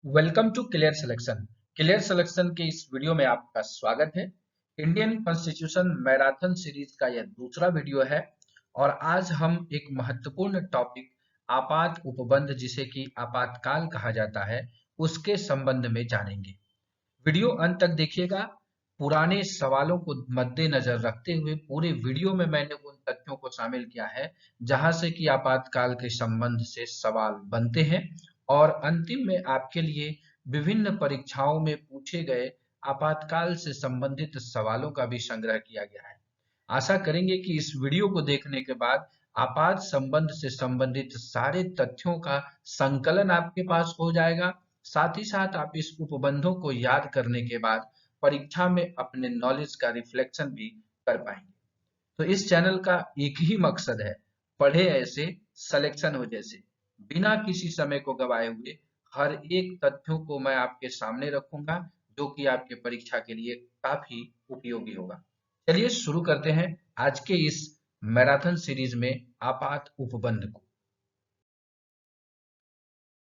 Welcome to clear selection. Clear selection के इस video में आपका स्वागत है। इंडियन कॉन्स्टिट्यूशन मैराथन सीरीज का यह दूसरा वीडियो है और आज हम एक महत्वपूर्ण टॉपिक आपात उपबंध, जिसे कि आपातकाल कहा जाता है, उसके संबंध में जानेंगे। वीडियो अंत तक देखिएगा। पुराने सवालों को मद्देनजर रखते हुए पूरे वीडियो में मैंने उन तथ्यों को शामिल किया है जहां से कि आपातकाल के संबंध से सवाल बनते हैं और अंतिम में आपके लिए विभिन्न परीक्षाओं में पूछे गए आपातकाल से संबंधित सवालों का भी संग्रह किया गया है। आशा करेंगे कि इस वीडियो को देखने के बाद आपात संबंध से संबंधित सारे तथ्यों का संकलन आपके पास हो जाएगा। साथ ही साथ आप इस उपबंधों को याद करने के बाद परीक्षा में अपने नॉलेज का रिफ्लेक्शन भी कर पाएंगे। तो इस चैनल का एक ही मकसद है, पढ़े ऐसे सिलेक्शन हो जैसे। बिना किसी समय को गवाए हुए हर एक तथ्यों को मैं आपके सामने रखूंगा, जो कि आपके परीक्षा के लिए काफी उपयोगी होगा। चलिए शुरू करते हैं आज के इस मैराथन सीरीज में आपात उपबंध को।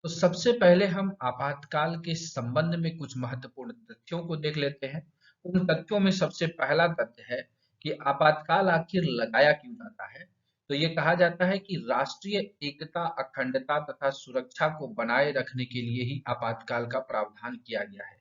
तो सबसे पहले हम आपातकाल के संबंध में कुछ महत्वपूर्ण तथ्यों को देख लेते हैं। उन तथ्यों में सबसे पहला तथ्य है कि आपातकाल आखिर लगाया क्यों जाता है। तो ये कहा जाता है कि राष्ट्रीय एकता, अखंडता तथा सुरक्षा को बनाए रखने के लिए ही आपातकाल का प्रावधान किया गया है।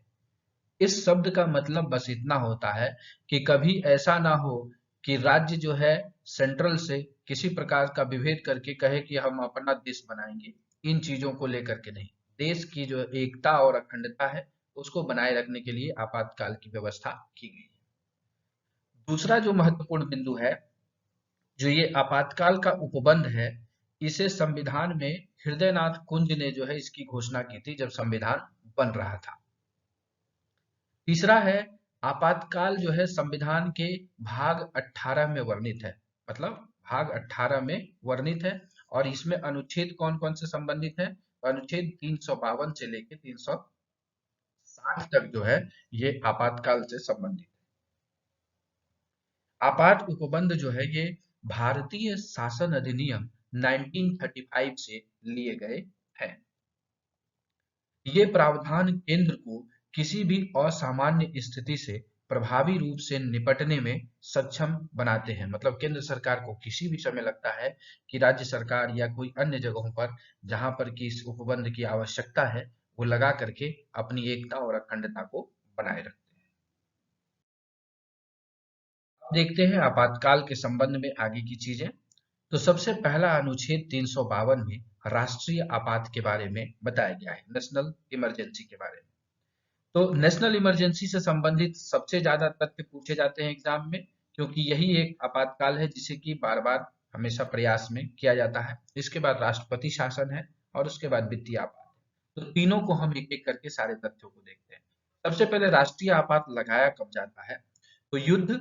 इस शब्द का मतलब बस इतना होता है कि कभी ऐसा ना हो कि राज्य जो है सेंट्रल से किसी प्रकार का विभेद करके कहे कि हम अपना देश बनाएंगे। इन चीजों को लेकर के नहीं, देश की जो एकता और अखंडता है उसको बनाए रखने के लिए आपातकाल की व्यवस्था की गई है। दूसरा जो महत्वपूर्ण बिंदु है, जो ये आपातकाल का उपबंध है, इसे संविधान में हृदयनाथ कुंज ने जो है इसकी घोषणा की थी जब संविधान बन रहा था। तीसरा है, आपातकाल जो है संविधान के भाग 18 में वर्णित है। मतलब भाग 18 में वर्णित है और इसमें अनुच्छेद कौन कौन से संबंधित है। अनुच्छेद 352 से लेकर 360 तक जो है ये आपातकाल से संबंधित है। आपात उपबंध जो है ये भारतीय शासन अधिनियम 1935 से लिए गए हैं। ये प्रावधान केंद्र को किसी भी असामान्य स्थिति से प्रभावी रूप से निपटने में सक्षम बनाते हैं। मतलब केंद्र सरकार को किसी भी समय लगता है कि राज्य सरकार या कोई अन्य जगहों पर जहां पर कि इस उपबंध की आवश्यकता है, वो लगा करके अपनी एकता और अखंडता को बनाए रखते हैं। अब देखते हैं आपातकाल के संबंध में आगे की चीजें। तो सबसे पहला अनुच्छेद 352 में राष्ट्रीय आपात के बारे में बताया गया है, नेशनल इमरजेंसी के बारे में। तो नेशनल इमरजेंसी से संबंधित सबसे ज्यादा तथ्य पूछे जाते हैं एग्जाम में, क्योंकि यही एक आपातकाल है जिसे कि बार बार हमेशा प्रयास में किया जाता है। इसके बाद राष्ट्रपति शासन है और उसके बाद वित्तीय आपात है। तो तीनों को हम एक एक करके सारे तथ्यों को देखते हैं। सबसे पहले राष्ट्रीय आपात लगाया कब जाता है। तो युद्ध,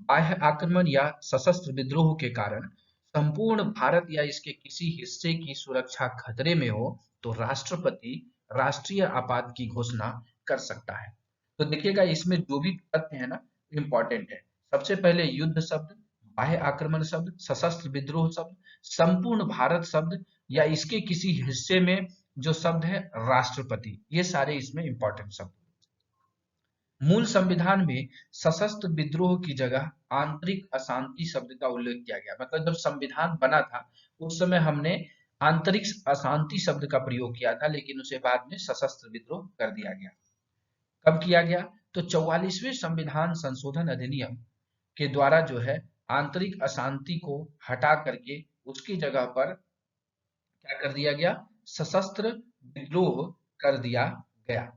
बाह्य आक्रमण या सशस्त्र विद्रोह के कारण संपूर्ण भारत या इसके किसी हिस्से की सुरक्षा खतरे में हो तो राष्ट्रपति राष्ट्रीय आपात की घोषणा कर सकता है। तो देखिएगा इसमें जो भी तथ्य है ना, इंपॉर्टेंट है। सबसे पहले युद्ध शब्द, बाह्य आक्रमण शब्द, सशस्त्र विद्रोह शब्द, संपूर्ण भारत शब्द या इसके किसी हिस्से में जो शब्द है राष्ट्रपति, ये सारे इसमें इंपॉर्टेंट शब्द। मूल संविधान में सशस्त्र विद्रोह की जगह आंतरिक अशांति शब्द का उल्लेख किया गया। मतलब जब संविधान बना था उस समय हमने आंतरिक अशांति शब्द का प्रयोग किया था, लेकिन उसे बाद में सशस्त्र विद्रोह कर दिया गया। कब किया गया। तो 44वें संविधान संशोधन अधिनियम के द्वारा जो है आंतरिक अशांति को हटा करके उसकी जगह पर क्या कर दिया गया, सशस्त्र विद्रोह कर दिया गया।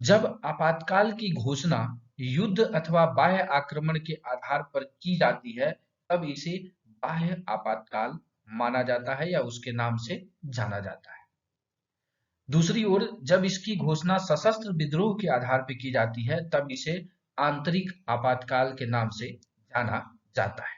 जब आपातकाल की घोषणा युद्ध अथवा बाह्य आक्रमण के आधार पर की जाती है तब इसे बाह्य आपातकाल माना जाता है या उसके नाम से जाना जाता है। दूसरी ओर जब इसकी घोषणा सशस्त्र विद्रोह के आधार पर की जाती है तब इसे आंतरिक आपातकाल के नाम से जाना जाता है।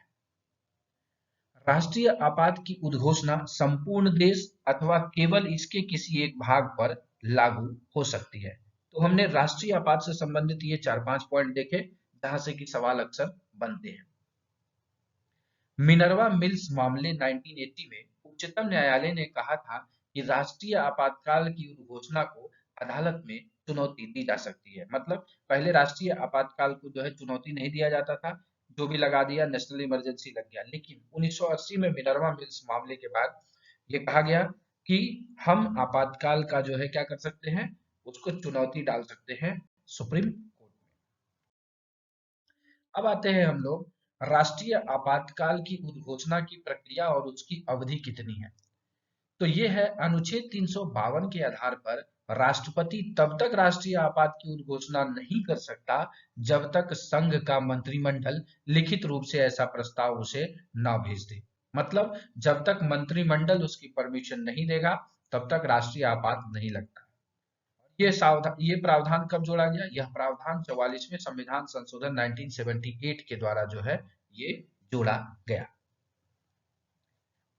राष्ट्रीय आपात की उद्घोषणा संपूर्ण देश अथवा केवल इसके किसी एक भाग पर लागू हो सकती है। तो हमने राष्ट्रीय आपात से संबंधित ये 4-5 पॉइंट देखे जहां से कि सवाल अक्सर बनते हैं। मिनर्वा मिल्स मामले 1980 में उच्चतम न्यायालय ने कहा था कि राष्ट्रीय आपातकाल की घोषणा को अदालत में चुनौती दी जा सकती है। मतलब पहले राष्ट्रीय आपातकाल को जो है चुनौती नहीं दिया जाता था, जो भी लगा दिया नेशनल इमरजेंसी लग गया। लेकिन 1980 में मिनर्वा मिल्स मामले के बाद ये कहा गया कि हम आपातकाल का जो है क्या कर सकते हैं, उसको चुनौती डाल सकते हैं सुप्रीम कोर्ट में। अब आते हैं हम लोग राष्ट्रीय आपातकाल की उद्घोषणा की प्रक्रिया और उसकी अवधि कितनी है। तो ये है अनुच्छेद 352 के आधार पर राष्ट्रपति तब तक राष्ट्रीय आपात की उद्घोषणा नहीं कर सकता जब तक संघ का मंत्रिमंडल लिखित रूप से ऐसा प्रस्ताव उसे न भेज दे। मतलब जब तक मंत्रिमंडल उसकी परमिशन नहीं देगा तब तक राष्ट्रीय आपात नहीं लगता। ये प्रावधान कब जोड़ा गया? यह प्रावधान 44वें संविधान संशोधन 1978 के द्वारा जो है ये जोड़ा गया।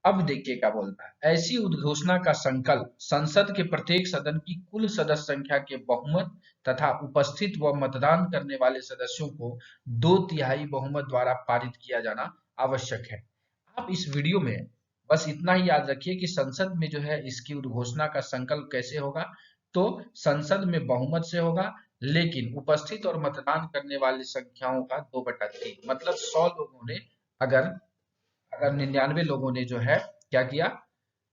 अब देखिए क्या बोलता है, ऐसी उद्घोषणा का संकल्प संसद के प्रत्येक सदन की कुल सदस्य संख्या के बहुमत तथा उपस्थित व मतदान करने वाले सदस्यों को 2/3 बहुमत द्वारा पारित किया जाना आवश्यक है। आप इस वीडियो में बस इतना ही याद रखिए कि संसद में जो है इसकी उद्घोषणा का संकल्प कैसे होगा। तो संसद में बहुमत से होगा, लेकिन उपस्थित और मतदान करने वाली संख्याओं का 2/3, मतलब 100 लोगों ने अगर अगर 99 लोगों ने जो है क्या किया,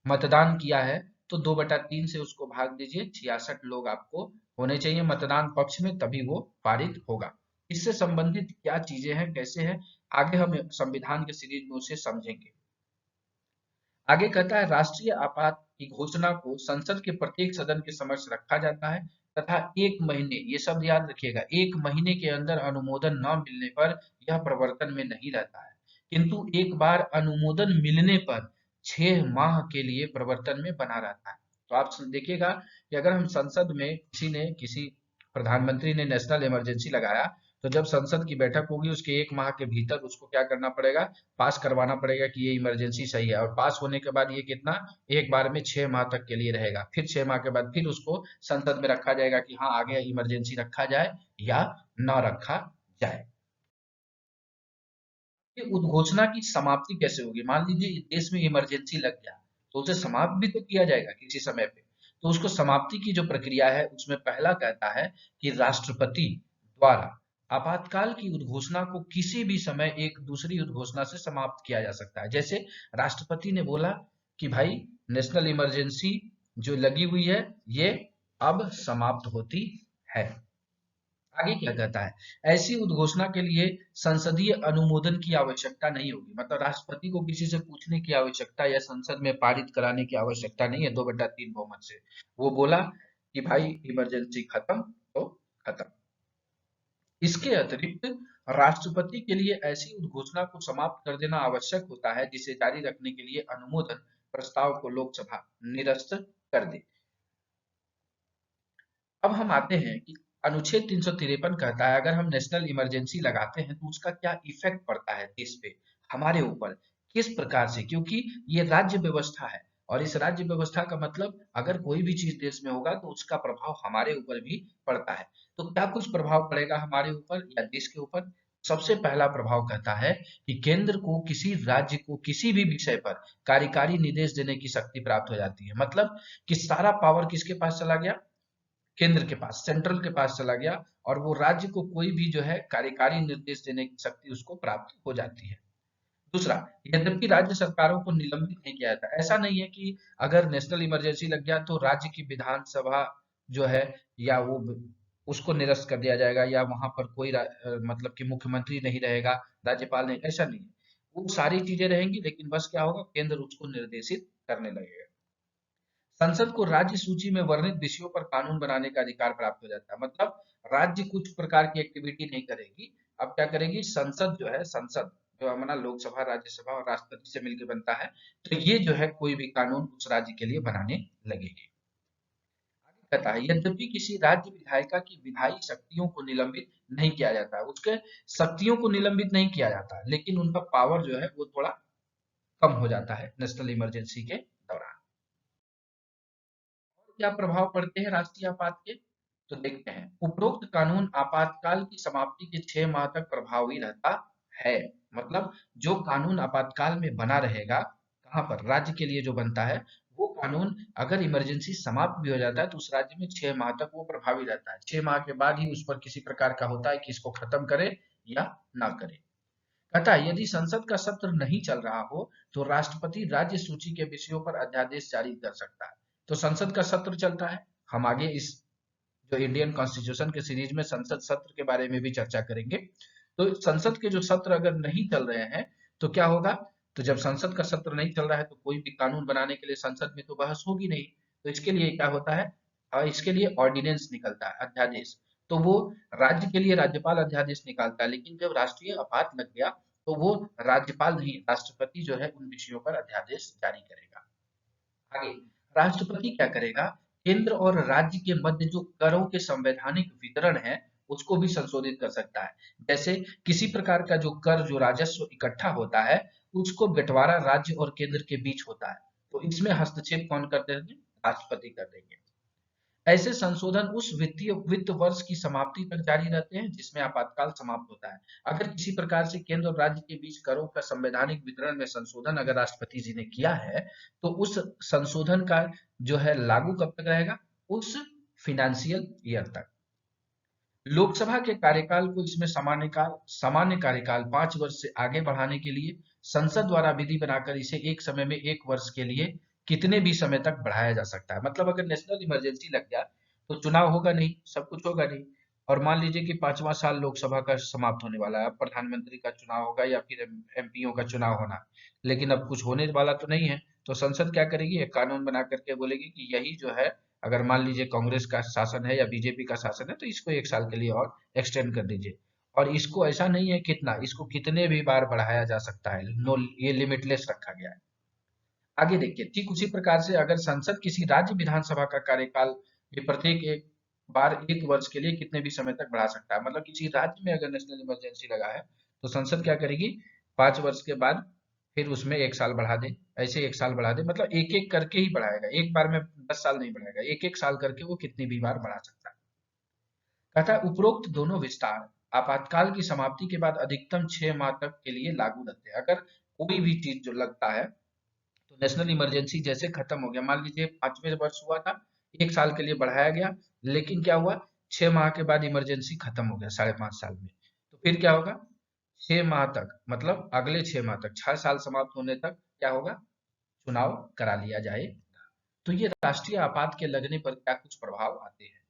मतदान किया है, तो 2/3 से उसको भाग दीजिए, 66 लोग आपको होने चाहिए मतदान पक्ष में, तभी वो पारित होगा। इससे संबंधित क्या चीजें हैं, कैसे हैं, आगे हम संविधान के सीरीज में उसे समझेंगे। आगे कहता है राष्ट्रीय आपात की घोषणा को संसद के प्रत्येक सदन के समक्ष रखा जाता है तथा 1 महीने, ये शब्द याद रखिएगा, 1 महीने के अंदर अनुमोदन न मिलने पर यह प्रवर्तन में नहीं रहता है, किंतु एक बार अनुमोदन मिलने पर 6 माह के लिए प्रवर्तन में बना रहता है। तो आप देखिएगा कि अगर हम संसद में किसी प्रधानमंत्री ने नेशनल इमरजेंसी लगाया, तो जब संसद की बैठक होगी उसके 1 माह के भीतर उसको क्या करना पड़ेगा, पास करवाना पड़ेगा कि ये इमरजेंसी सही है। और पास होने के बाद ये कितना, एक बार में 6 माह तक के लिए रहेगा। फिर 6 माह के बाद फिर उसको संसद में रखा जाएगा कि हाँ आगे इमरजेंसी रखा जाए या न रखा जाए। ये उद्घोषणा की समाप्ति कैसे होगी? मान लीजिए देश में इमरजेंसी लग गया, तो उसे समाप्त भी तो किया जाएगा किसी समय पे। तो उसको समाप्ति की जो प्रक्रिया है उसमें पहला कहता है कि राष्ट्रपति द्वारा आपातकाल की उद्घोषणा को किसी भी समय एक दूसरी उद्घोषणा से समाप्त किया जा सकता है। जैसे राष्ट्रपति ने बोला कि भाई नेशनल इमरजेंसी जो लगी हुई है ये अब समाप्त होती है। आगे क्या कहता है, ऐसी उद्घोषणा के लिए संसदीय अनुमोदन की आवश्यकता नहीं होगी। मतलब राष्ट्रपति को किसी से पूछने की आवश्यकता या संसद में पारित कराने की आवश्यकता नहीं है 2/3 बहुमत से। वो बोला कि भाई इमरजेंसी खत्म तो खत्म। इसके अतिरिक्त राष्ट्रपति के लिए ऐसी उद्घोषणा को समाप्त कर देना आवश्यक होता है जिसे जारी रखने के लिए अनुमोदन प्रस्ताव को लोकसभा निरस्त कर दे। अब हम आते हैं कि अनुच्छेद 353 कहता है अगर हम नेशनल इमरजेंसी लगाते हैं तो उसका क्या इफेक्ट पड़ता है देश पे, हमारे ऊपर किस प्रकार से, क्योंकि ये राज्य व्यवस्था है और इस राज्य व्यवस्था का मतलब अगर कोई भी चीज देश में होगा तो उसका प्रभाव हमारे ऊपर भी पड़ता है। तो क्या कुछ प्रभाव पड़ेगा हमारे ऊपर या देश के ऊपर? सबसे पहला प्रभाव कहता है कि केंद्र को किसी राज्य को किसी भी विषय पर कार्यकारी निर्देश देने की शक्ति प्राप्त हो जाती है। मतलब कि सारा पावर किसके पास चला गया, केंद्र के पास, सेंट्रल के पास चला गया और वो राज्य को कोई भी जो है कार्यकारी निर्देश देने की शक्ति उसको प्राप्त हो जाती है। दूसरा, यद्यपि राज्य सरकारों को निलंबित नहीं किया जाता। ऐसा नहीं है कि अगर नेशनल इमरजेंसी लग गया तो राज्य की विधानसभा जो है या वो उसको निरस्त कर दिया जाएगा या वहां पर कोई मतलब कि मुख्यमंत्री नहीं रहेगा, राज्यपाल नहीं, ऐसा नहीं है। वो सारी चीजें रहेंगी लेकिन बस क्या होगा, केंद्र उसको निर्देशित करने लगेगा। संसद को राज्य सूची में वर्णित विषयों पर कानून बनाने का अधिकार प्राप्त हो जाता है। मतलब राज्य कुछ प्रकार की एक्टिविटी नहीं करेगी, अब क्या करेगी संसद जो है, संसद जो हमारा लोकसभा राज्यसभा और राष्ट्रपति से मिलकर बनता है, तो ये जो है कोई भी कानून उस राज्य के लिए बनाने लगेगी। आगे कहता है यद्यपि किसी राज्य विधायिका की विधायी शक्तियों को निलंबित नहीं किया जाता है, उसके शक्तियों को निलंबित नहीं किया जाता, लेकिन उनका पावर जो है वो थोड़ा कम हो जाता है नेशनल इमरजेंसी के दौरान। क्या प्रभाव पड़ते हैं राष्ट्रीय आपात के, तो देखते हैं। उपरोक्त कानून आपातकाल की समाप्ति के 6 माह तक प्रभावी रहता है। मतलब जो कानून आपातकाल में बना रहेगा, कहां पर, राज्य के लिए जो बनता है वो कानून अगर इमरजेंसी समाप्त भी हो जाता है तो उस राज्य में 6 माह तक वो प्रभावी रहता है। 6 माह के बाद ही उस पर किसी प्रकार का होता है कि इसको खत्म करे या ना करे। कहता है यदि संसद का सत्र नहीं चल रहा हो तो राष्ट्रपति राज्य सूची के विषयों पर अध्यादेश जारी कर सकता है। तो संसद का सत्र चलता है, हम आगे इस जो इंडियन कॉन्स्टिट्यूशन के सीरीज में संसद सत्र के बारे में भी चर्चा करेंगे। तो संसद के जो सत्र अगर नहीं चल रहे हैं तो क्या होगा, तो जब संसद का सत्र नहीं चल रहा है तो कोई भी कानून बनाने के लिए संसद में तो बहस होगी नहीं। तो इसके लिए क्या होता है, इसके लिए ऑर्डिनेंस निकलता है, अध्यादेश। तो वो राज्य के लिए राज्यपाल अध्यादेश निकालता है, लेकिन जब राष्ट्रीय आपात लग गया तो वो राज्यपाल नहीं, राष्ट्रपति जो है उन विषयों पर अध्यादेश जारी करेगा। आगे राष्ट्रपति क्या करेगा, केंद्र और राज्य के मध्य जो करों के संवैधानिक वितरण है उसको भी संशोधित कर सकता है। जैसे किसी प्रकार का जो कर, जो राजस्व इकट्ठा होता है उसको बंटवारा राज्य और केंद्र के बीच होता है, तो इसमें हस्तक्षेप कौन कर देंगे, राष्ट्रपति कर देंगे। ऐसे संशोधन उस वित्त वर्ष की समाप्ति तक जारी रहते हैं जिसमें आपातकाल समाप्त होता है। अगर किसी प्रकार से केंद्र और राज्य के बीच करों का संवैधानिक वितरण में संशोधन अगर राष्ट्रपति जी ने किया है तो उस संशोधन का जो है लागू कब तक रहेगा, उस फिनेंशियल ईयर तक। लोकसभा के कार्यकाल को इसमें सामान्य कार्यकाल 5 वर्ष से आगे बढ़ाने के लिए संसद द्वारा विधि बनाकर इसे एक समय में 1 वर्ष के लिए कितने भी समय तक बढ़ाया जा सकता है। मतलब अगर नेशनल इमरजेंसी लग गया तो चुनाव होगा नहीं, सब कुछ होगा नहीं, और मान लीजिए कि 5वां साल लोकसभा का समाप्त होने वाला है, अब प्रधानमंत्री का चुनाव होगा या फिर एमपीओ का चुनाव होना, लेकिन अब कुछ होने वाला तो नहीं है। तो संसद क्या करेगी, एक कानून बना करके बोलेगी कि यही जो है, अगर मान लीजिए कांग्रेस का शासन है या बीजेपी का शासन है तो इसको 1 साल के लिए और एक्सटेंड कर दीजिए। और इसको ऐसा नहीं है कितना, इसको कितने भी बार बढ़ाया जा सकता है, नो, ये लिमिटलेस रखा गया है। आगे देखिए, ठीक उसी प्रकार से अगर संसद किसी राज्य विधानसभा का कार्यकाल भी प्रत्येक एक बार 1 वर्ष के लिए कितने भी समय तक बढ़ा सकता है। मतलब किसी राज्य में अगर नेशनल इमरजेंसी लगा है तो संसद क्या करेगी, 5 वर्ष के बाद फिर उसमें 1 साल बढ़ा दे, ऐसे 1 साल बढ़ा दे, मतलब एक एक करके ही बढ़ाएगा, एक बार में 10 साल नहीं बढ़ाएगा, एक एक साल करके वो कितनी भी बार बढ़ा सकता है। कहता है उपरोक्त दोनों विस्तार आपातकाल की समाप्ति के बाद अधिकतम 6 माह तक के लिए लागू रहते हैं। अगर कोई भी चीज जो लगता है तो नेशनल इमरजेंसी जैसे खत्म हो गया, मान लीजिए 5वें वर्ष हुआ था, 1 साल के लिए बढ़ाया गया, लेकिन क्या हुआ, 6 माह के बाद इमरजेंसी खत्म हो गया 5.5 साल में, तो फिर क्या होगा, 6 माह तक, मतलब अगले 6 माह तक, 6 साल समाप्त होने तक क्या होगा, चुनाव करा लिया जाएगा। तो ये राष्ट्रीय आपात के लगने पर क्या कुछ प्रभाव आते हैं।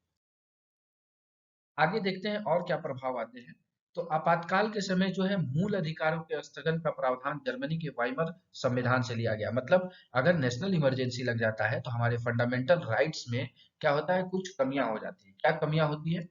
आगे देखते हैं और क्या प्रभाव आते हैं। तो आपातकाल के समय जो है मूल अधिकारों के स्थगन का प्रावधान जर्मनी के वाइमर संविधान से लिया गया। मतलब अगर नेशनल इमरजेंसी लग जाता है तो हमारे फंडामेंटल राइट्स में क्या होता है, कुछ कमियां हो जाती है। क्या कमियां होती है,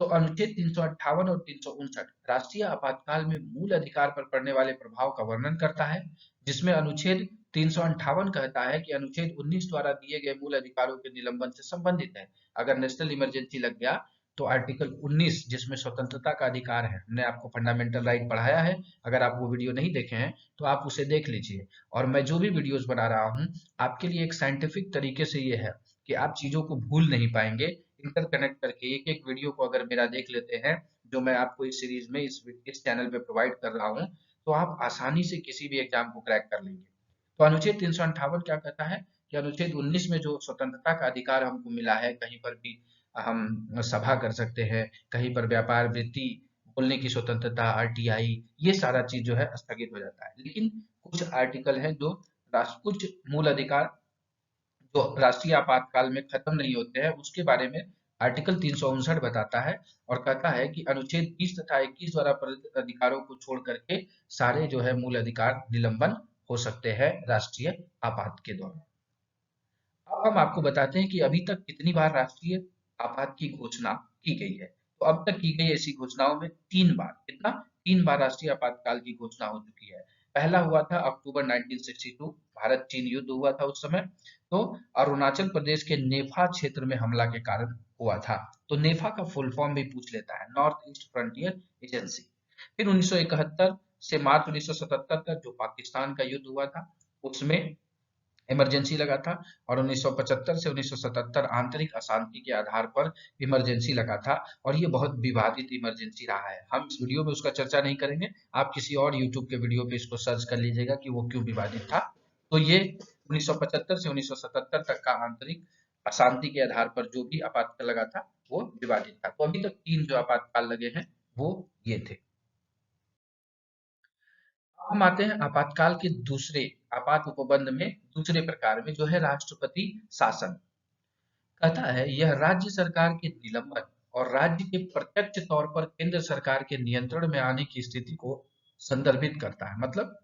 तो अनुच्छेद 358 और 359 राष्ट्रीय आपातकाल में मूल अधिकार पर पड़ने वाले प्रभाव का वर्णन करता है, जिसमें अनुच्छेद 358 कहता है कि अनुच्छेद 19 द्वारा दिए गए मूल अधिकारों के निलंबन से संबंधित है। अगर नेशनल इमरजेंसी लग गया तो आर्टिकल 19 जिसमें स्वतंत्रता का अधिकार है, हमने आपको फंडामेंटल राइट पढ़ाया है, अगर आप वो वीडियो नहीं देखे हैं तो आप उसे देख लीजिए। और मैं जो भी वीडियोस बना रहा हूँ आपके लिए एक साइंटिफिक तरीके से ये है कि आप चीजों को भूल नहीं पाएंगे। इंटरकनेक्ट करके एक एक वीडियो को अगर मेरा देख लेते हैं जो मैं आपको इस सीरीज में इस चैनल पे प्रोवाइड कर रहा हूँ, तो आप आसानी से किसी भी एग्जाम को क्रैक कर लेंगे। तो अनुच्छेद 358 क्या कहता है कि अनुच्छेद 19 में जो स्वतंत्रता का अधिकार हमको मिला है, कहीं पर भी हम सभा कर सकते हैं, कहीं पर व्यापार वृत्ति, बोलने की स्वतंत्रता, आरटीआई, ये सारा चीज जो है स्थगित हो जाता है। लेकिन कुछ आर्टिकल है जो कुछ मूल अधिकार जो राष्ट्रीय आपातकाल में खत्म नहीं होते हैं उसके बारे में आर्टिकल 359 बताता है, और कहता है कि अनुच्छेद 20 तथा 21 द्वारा प्रदत्त अधिकारों को छोड़ करके सारे जो है मूल अधिकार निलंबन हो सकते हैं राष्ट्रीय आपात के दौरान। अब हम आपको बताते हैं कि अभी तक कितनी बार राष्ट्रीय आपात की घोषणा की गई है। तो अब तक की गई ऐसी घोषणाओं में 3 बार, कितना, 3 बार राष्ट्रीय आपातकाल की घोषणा हो चुकी है। पहला हुआ था अक्टूबर 1962, भारत चीन युद्ध हुआ था उस समय, तो अरुणाचल प्रदेश के नेफा क्षेत्र में हमला के कारण हुआ था। तो नेफा का फुल फॉर्म भी पूछ लेता है, नॉर्थ ईस्ट फ्रंटियर एजेंसी। फिर 1971 से मार्च 1977 तक जो पाकिस्तान का युद्ध हुआ था उसमें इमरजेंसी लगा था, और 1975 से 1977 आंतरिक अशांति के आधार पर इमरजेंसी लगा था, और ये बहुत विवादित इमरजेंसी रहा है। हम इस वीडियो में उसका चर्चा नहीं करेंगे, आप किसी और यूट्यूब के वीडियो पे इसको सर्च कर लीजिएगा कि वो क्यों विवादित था। तो ये 1975 से 1977 तक का आंतरिक अशांति के आधार पर जो भी आपातकाल लगा था वो विवादित था। तो अभी तक 3 जो आपातकाल लगे हैं वो ये थे। अब हम आते हैं आपातकाल के दूसरे आपात उपबंध में दूसरे प्रकार में, जो है राष्ट्रपति शासन। कहता है यह राज्य सरकार के निलंबन और राज्य के प्रत्यक्ष तौर पर केंद्र सरकार के नियंत्रण में आने की स्थिति को संदर्भित करता है। मतलब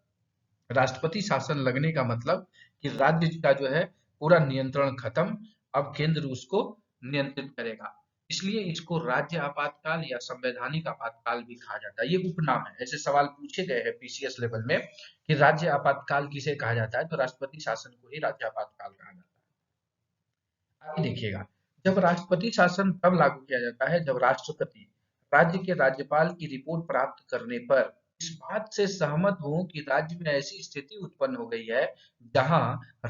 राष्ट्रपति शासन लगने का मतलब कि राज्य का जो है पूरा नियंत्रण खत्म, अब केंद्र उसको नियंत्रित करेगा। इसलिए इसको राज्य आपातकाल या संवैधानिक आपातकाल भी कहा जाता है। ये उपनाम है, ऐसे सवाल पूछे गए हैं पीसीएस लेवल में कि राज्य आपातकाल किसे कहा जाता है, तो राष्ट्रपति शासन को ही राज्य आपातकाल कहा जाता है। आगे देखिएगा, जब राष्ट्रपति शासन तब लागू किया जाता है जब राष्ट्रपति राज्य के राज्यपाल की रिपोर्ट प्राप्त करने पर इस बात से सहमत हो कि राज्य में ऐसी स्थिति उत्पन्न हो गई है जहां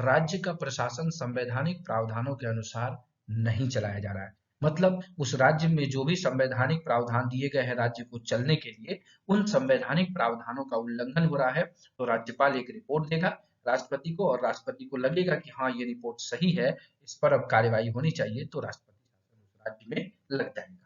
राज्य का प्रशासन संवैधानिक प्रावधानों के अनुसार नहीं चलाया जा रहा है। मतलब उस राज्य में जो भी संवैधानिक प्रावधान दिए गए हैं राज्य को चलने के लिए, उन संवैधानिक प्रावधानों का उल्लंघन हो रहा है, तो राज्यपाल एक रिपोर्ट देगा राष्ट्रपति को, और राष्ट्रपति को लगेगा कि हाँ ये रिपोर्ट सही है, इस पर अब कार्यवाही होनी चाहिए, तो राष्ट्रपति शासन उस राज्य में लग जाएगा।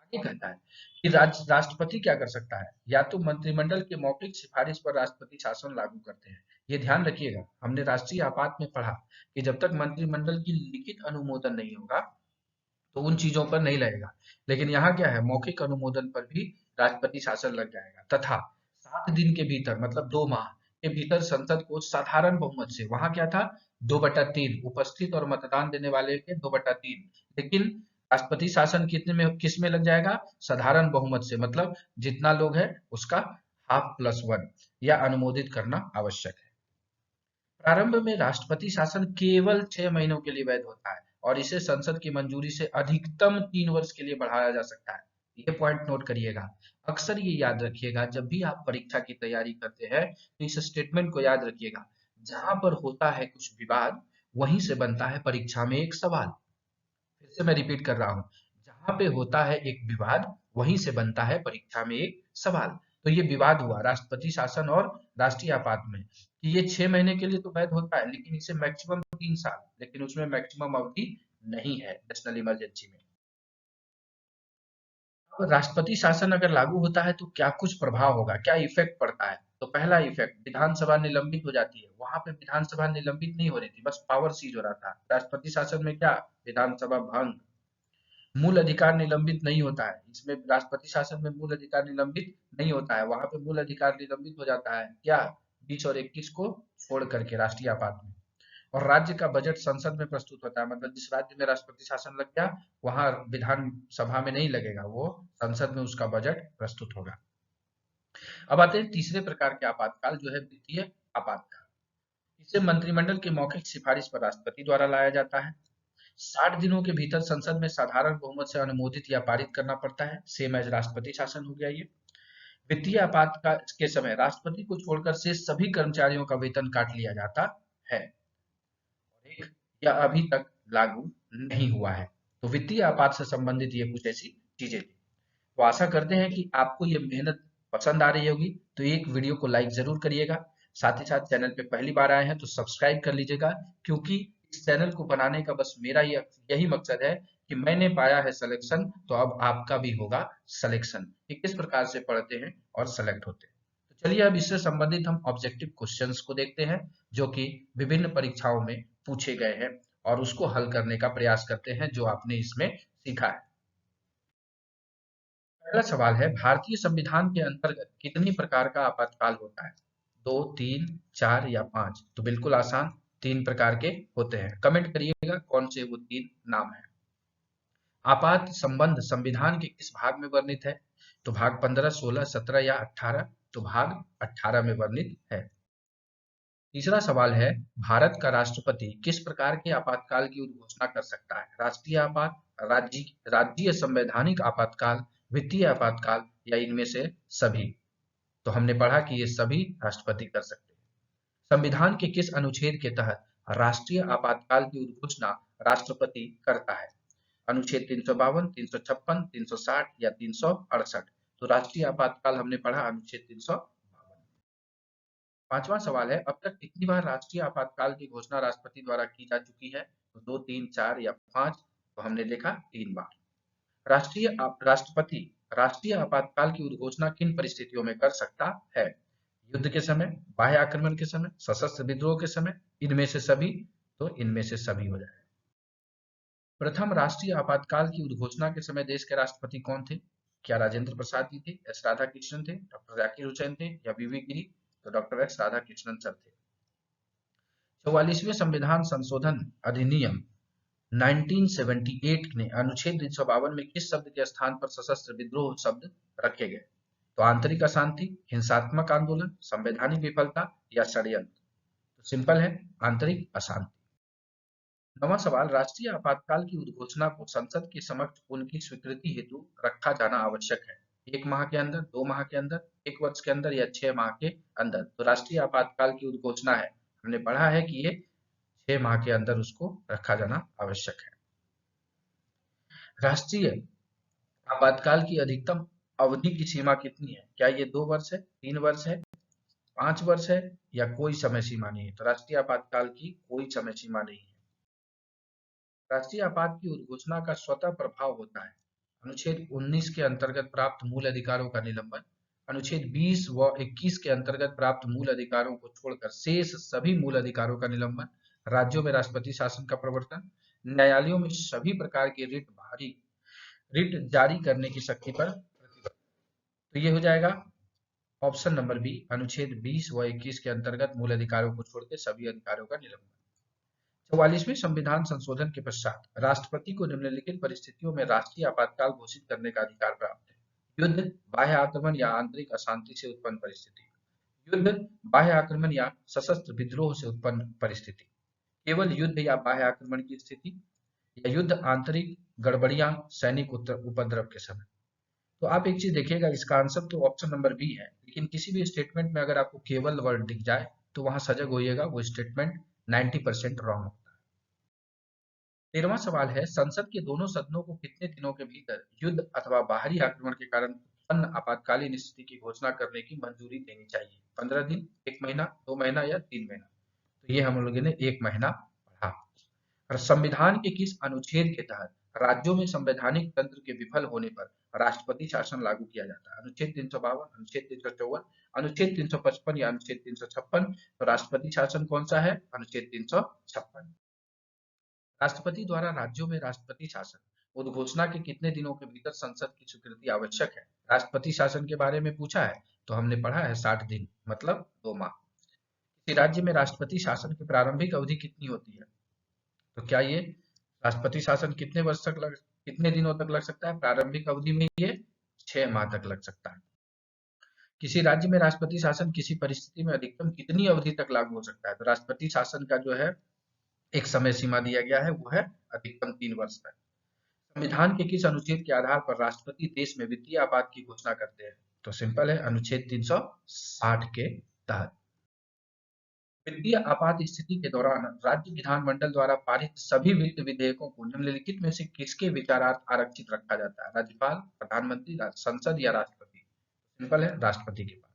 आगे कहता है कि राष्ट्रपति क्या कर सकता है, या तो मंत्रिमंडल के मौखिक सिफारिश पर राष्ट्रपति शासन लागू करते हैं। ये ध्यान रखिएगा, हमने राष्ट्रीय आपात में पढ़ा कि जब तक मंत्रिमंडल की लिखित अनुमोदन नहीं होगा तो उन चीजों पर नहीं लगेगा, लेकिन यहाँ क्या है, मौखिक अनुमोदन पर भी राष्ट्रपति शासन लग जाएगा। तथा 7 दिन के भीतर, मतलब 2 माह के भीतर संसद को साधारण बहुमत से, वहां क्या था 2/3 उपस्थित और मतदान देने वाले के 2/3, लेकिन राष्ट्रपति शासन कितने में, किस में लग जाएगा, साधारण बहुमत से, मतलब जितना लोग है उसका ½ + 1 या अनुमोदित करना आवश्यक है। प्रारंभ में राष्ट्रपति शासन केवल 6 महीनों के लिए वैध होता है और इसे संसद की मंजूरी से अधिकतम 3 वर्ष के लिए बढ़ाया जा सकता है। ये पॉइंट नोट करिएगा, अक्सर ये याद रखिएगा जब भी आप परीक्षा की तैयारी करते हैं तो इस स्टेटमेंट को याद रखिएगा, जहां पर होता है कुछ विवाद वहीं से बनता है परीक्षा में एक सवाल। फिर से मैं रिपीट कर रहा हूँ, जहां पे होता है एक विवाद वहीं से बनता है परीक्षा में एक सवाल। तो ये विवाद हुआ राष्ट्रपति शासन और राष्ट्रीय आपात में कि ये 6 महीने के लिए तो वैध होता है, लेकिन इसे मैक्सिमम 3 साल, लेकिन उसमें मैक्सिमम अवधि नहीं है नेशनल इमरजेंसी में। अब राष्ट्रपति शासन अगर लागू होता है तो क्या कुछ प्रभाव होगा, क्या इफेक्ट पड़ता है, तो पहला इफेक्ट, विधानसभा निलंबित हो जाती है। वहां पे विधानसभा निलंबित नहीं हो रही थी, बस पावर सीज हो रहा था। राष्ट्रपति शासन में क्या, विधानसभा भंग, मूल अधिकार निलंबित नहीं होता है। इसमें राष्ट्रपति शासन में मूल अधिकार निलंबित नहीं होता है, वहां पे मूल अधिकार निलंबित हो जाता है क्या, 20 और 21 को छोड़ करके राष्ट्रीय आपात में। और राज्य का बजट संसद में प्रस्तुत होता है, मतलब जिस राज्य में राष्ट्रपति शासन लग गया वहां विधान सभा में नहीं लगेगा, वो संसद में उसका बजट प्रस्तुत होगा। अब आते हैं तीसरे प्रकार के आपातकाल, जो है वित्तीय आपातकाल। इसे मंत्रिमंडल की मौखिक सिफारिश पर राष्ट्रपति द्वारा लाया जाता है। 60 दिनों के भीतर संसद में साधारण बहुमत से अनुमोदित या पारित करना पड़ता है, सेम एज राष्ट्रपति शासन हो गया ये। वित्तीय आपात के समय राष्ट्रपति को छोड़कर शेष सभी कर्मचारियों का वेतन काट लिया जाता है। एक या अभी तक लागू नहीं हुआ है। तो वित्तीय आपात से संबंधित ये कुछ ऐसी चीजें थी। तो आशा करते हैं कि आपको ये मेहनत पसंद आ रही होगी, तो एक वीडियो को लाइक जरूर करिएगा। साथ ही साथ चैनल पे पहली बार आए हैं तो सब्सक्राइब कर लीजिएगा, क्योंकि इस चैनल को बनाने का बस मेरा यही मकसद है कि मैंने पाया है सिलेक्शन, तो अब आपका भी होगा सिलेक्शन कि किस प्रकार से पढ़ते हैं और सेलेक्ट होते हैं। तो चलिए अब इससे संबंधित हम ऑब्जेक्टिव क्वेश्चंस को देखते हैं, जो कि विभिन्न परीक्षाओं में पूछे गए हैं, और उसको हल करने का प्रयास करते हैं जो आपने इसमें सीखा है। पहला सवाल है, भारतीय संविधान के अंतर्गत कितनी प्रकार का आपातकाल होता है, 2, 3, 4 या 5? तो बिल्कुल आसान, 3 प्रकार के होते हैं। कमेंट करिएगा कौन से वो 3 नाम है। आपात संबंध संविधान के किस भाग में वर्णित है, तो भाग 15, 16, 17 या 18? तो भाग 18 में वर्णित है। तीसरा सवाल है, भारत का राष्ट्रपति किस प्रकार के आपातकाल की उद्घोषणा कर सकता है, राष्ट्रीय आपात, राज्य संवैधानिक आपातकाल, वित्तीय आपातकाल या इनमें से सभी? तो हमने पढ़ा कि ये सभी राष्ट्रपति कर सकते हैं। संविधान के किस अनुच्छेद के तहत राष्ट्रीय आपातकाल की उद्घोषणा राष्ट्रपति करता है, अनुच्छेद 352, 356, 360 या 368? तो राष्ट्रीय आपातकाल हमने पढ़ा अनुच्छेद 352। पांचवा सवाल है, अब तक कितनी बार राष्ट्रीय आपातकाल की घोषणा राष्ट्रपति द्वारा की जा चुकी है? तो 2, 3, 4 या 5? तो हमने देखा 3 बार। राष्ट्रपति राष्ट्रीय आपातकाल की उद्घोषणा किन परिस्थितियों में कर सकता है? युद्ध के समय, बाह्य आक्रमण के समय, सशस्त्र विद्रोह के समय, इनमें से सभी? तो इनमें से सभी हो जाएगा। प्रथम राष्ट्रीय आपातकाल की उद्घोषणा के समय देश के राष्ट्रपति कौन थे? क्या राजेंद्र प्रसाद जी थे, एस राधाकृष्णन थे, डॉक्टर जाकिर हुसैन थे या वीवी गिरी? तो डॉक्टर एस राधाकृष्णन सर थे। 44वें संविधान संशोधन अधिनियम 1978 ने अनुच्छेद 352 में किस शब्द के स्थान पर सशस्त्र विद्रोह शब्द रखे गए? तो आंतरिक अशांति, हिंसात्मक आंदोलन, संवैधानिक विफलता या षड्यंत्र? तो सिंपल है, आंतरिक अशांति। नवा सवाल, राष्ट्रीय आपातकाल की उद्घोषणा को संसद के समक्ष उनकी स्वीकृति हेतु रखा जाना आवश्यक है। 1 माह के अंदर, 2 माह के अंदर, 1 वर्ष के अंदर या 6 माह के अंदर? तो राष्ट्रीय आपातकाल की उद्घोषणा है, हमने पढ़ा है कि ये 6 माह के अंदर उसको रखा जाना आवश्यक है। राष्ट्रीय आपातकाल की अधिकतम अवधि की सीमा कितनी है? क्या ये 2 वर्ष है, 3 वर्ष है, 5 वर्ष है या कोई समय सीमा नहीं है? तो राष्ट्रीय आपातकाल की कोई समय सीमा नहीं है। राष्ट्रीय आपात की उद्घोषणा का स्वतः प्रभाव होता है। अनुच्छेद 19 के अंतर्गत प्राप्त मूल अधिकारों का निलंबन, अनुच्छेद 20 व 21 के अंतर्गत प्राप्त मूल अधिकारों को छोड़कर शेष सभी मूल अधिकारों का निलंबन, राज्यों में राष्ट्रपति शासन का प्रवर्तन, न्यायालयों में सभी प्रकार के रिट जारी करने की शक्ति पर प्रतिबंध। तो ये हो जाएगा ऑप्शन नंबर बी, अनुच्छेद 20 व 21 के अंतर्गत मूल अधिकारों को छोड़कर सभी अधिकारों का निलंबन। 44वें संविधान संशोधन के पश्चात राष्ट्रपति को निम्नलिखित परिस्थितियों में राष्ट्रीय आपातकाल घोषित करने का अधिकार प्राप्त है। युद्ध, बाह्य आक्रमण या आंतरिक अशांति से उत्पन्न परिस्थिति, युद्ध, बाह्य आक्रमण या सशस्त्र विद्रोह से उत्पन्न परिस्थिति, केवल युद्ध या बाह्य आक्रमण की स्थिति, या युद्ध, आंतरिक गड़बड़ियां, सैनिक उपद्रव के समय। तो आप एक चीज देखिएगा, इसका आंसर तो ऑप्शन नंबर बी है, लेकिन किसी भी स्टेटमेंट में अगर आपको केवल वर्ड दिख जाए तो वहां सजग होइएगा, वो स्टेटमेंट 90% रॉन्ग होता है। 13वां सवाल है, संसद के दोनों सदनों को कितने दिनों के भीतर युद्ध अथवा बाहरी आक्रमण के कारण उत्पन्न आपातकालीन स्थिति की घोषणा करने की मंजूरी देनी चाहिए? 15 दिन, 1 महीना, 2 महीना या 3 महीना? तो ये हम लोगों ने 1 महीना पढ़ा। और संविधान के किस अनुच्छेद के तहत राज्यों में संवैधानिक तंत्र के विफल होने पर राष्ट्रपति शासन लागू किया जाता है? अनुच्छेद 352, अनुच्छेद 354, अनुच्छेद 355 या अनुच्छेद 356? तो राष्ट्रपति शासन कौन सा है? अनुच्छेद 356। राष्ट्रपति द्वारा राज्यों में राष्ट्रपति शासन उद्घोषणा के कितने दिनों के भीतर संसद की स्वीकृति आवश्यक है? राष्ट्रपति शासन के बारे में पूछा है तो हमने पढ़ा है 60 दिन, मतलब 2 माह। किसी राज्य में राष्ट्रपति शासन की प्रारंभिक अवधि कितनी होती है? तो क्या ये राष्ट्रपति शासन कितने दिनों तक लग सकता है? प्रारंभिक अवधि में ये 6 माह तक लग सकता है। किसी राज्य में राष्ट्रपति शासन किसी परिस्थिति में अधिकतम कितनी अवधि तक लागू हो सकता है? तो राष्ट्रपति शासन का जो है एक समय सीमा दिया गया है, वो है अधिकतम 3 वर्ष तक। संविधान के किस अनुच्छेद के आधार पर राष्ट्रपति देश में वित्तीय आपात की घोषणा करते हैं? तो सिंपल है, अनुच्छेद 360 के तहत। वित्तीय आपात स्थिति के दौरान राज्य विधानमंडल द्वारा पारित सभी वित्त विधेयकों को निम्नलिखित में से किसके विचारार्थ आरक्षित रखा जाता है? राज्यपाल, प्रधानमंत्री, संसद या राष्ट्रपति? सिंपल है, राष्ट्रपति के पास।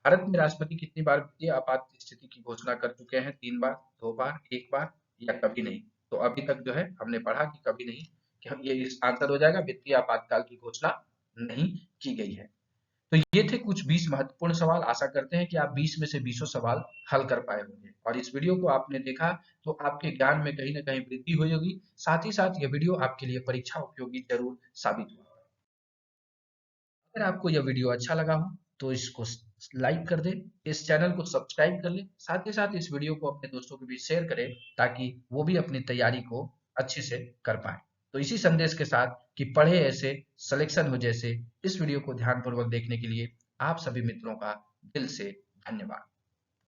भारत में राष्ट्रपति कितनी बार वित्तीय आपात स्थिति की घोषणा कर चुके हैं? 3 बार, 2 बार, 1 बार या कभी नहीं? तो अभी तक जो है हमने पढ़ा कि कभी नहीं, कि ये आंसर हो जाएगा, वित्तीय आपातकाल की घोषणा नहीं की गई है। तो ये थे कुछ 20 महत्वपूर्ण सवाल। आशा करते हैं कि आप 20 में से 20 सवाल हल कर पाए होंगे और इस वीडियो को आपने देखा तो आपके ज्ञान में कहीं ना कहीं वृद्धि हुई होगी। साथ ही साथ ये वीडियो आपके लिए परीक्षा उपयोगी जरूर साबित हुआ। अगर आपको यह वीडियो अच्छा लगा हो तो इसको लाइक कर दें, इस चैनल को सब्सक्राइब कर लें, साथ ही साथ इस वीडियो को अपने दोस्तों के बीच शेयर करें ताकि वो भी अपनी तैयारी को अच्छे से कर पाए। तो इसी संदेश के साथ कि पढ़े ऐसे, सिलेक्शन हो जैसे, इस वीडियो को ध्यानपूर्वक देखने के लिए आप सभी मित्रों का दिल से धन्यवाद।